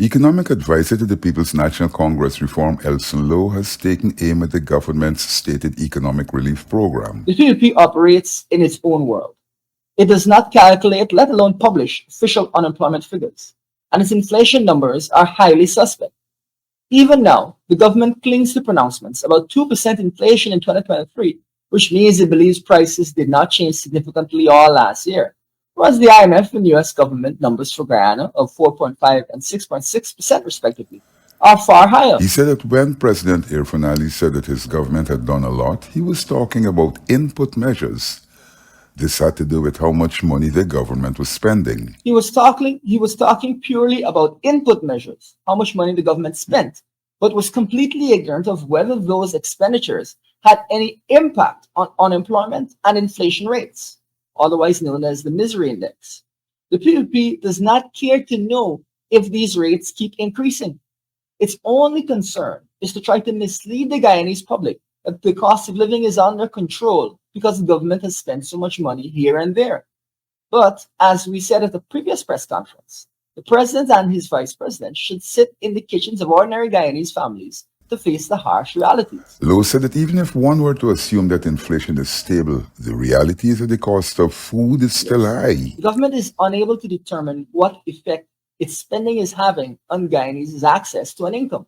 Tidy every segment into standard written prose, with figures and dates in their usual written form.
Economic advisor to the People's National Congress Reform Elson has taken aim at the government's stated economic relief program. The PUP operates in its own world. It does not calculate, let alone publish, official unemployment figures, and its inflation numbers are highly suspect. Even now, the government clings to pronouncements about 2% inflation in 2023, which means it believes prices did not change significantly all last year, whereas the IMF and US government numbers for Guyana of 4.5 and 6.6% respectively are far higher. He said that when President Irfan Ali said that his government had done a lot, he was talking about input measures. This had to do with how much money the government was spending. He was talking purely about input measures, how much money the government spent, but was completely ignorant of whether those expenditures had any impact on unemployment and inflation rates, otherwise known as the misery index. The PUP does not care to know if these rates keep increasing. Its only concern is to try to mislead the Guyanese public that the cost of living is under control because the government has spent so much money here and there. But as we said at the previous press conference, the president and his vice president should sit in the kitchens of ordinary Guyanese families to face the harsh realities. Lowe said that even if one were to assume that inflation is stable, the reality is that the cost of food is still high. The government is unable to determine what effect its spending is having on Guyanese's access to an income.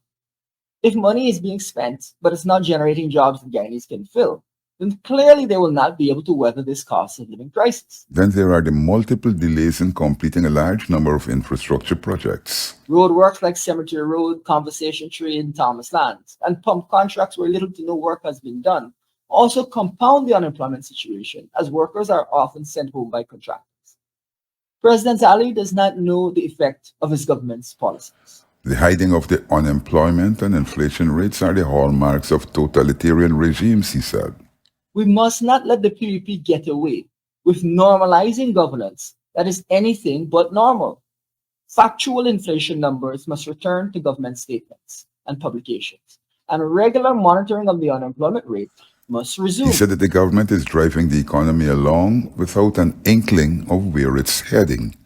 If money is being spent, but it's not generating jobs that Guyanese can fill, then clearly they will not be able to weather this cost of living crisis. Then there are the multiple delays in completing a large number of infrastructure projects. Road works like Cemetery Road, Conversation Tree, and Thomas Lands, and pump contracts where little to no work has been done, also compound the unemployment situation, as workers are often sent home by contractors. President Ali does not know the effect of his government's policies. The hiding of the unemployment and inflation rates are the hallmarks of totalitarian regimes, he said. We must not let the PUP get away with normalizing governance that is anything but normal. Factual inflation numbers must return to government statements and publications, and regular monitoring of the unemployment rate must resume. He said that the government is driving the economy along without an inkling of where it's heading.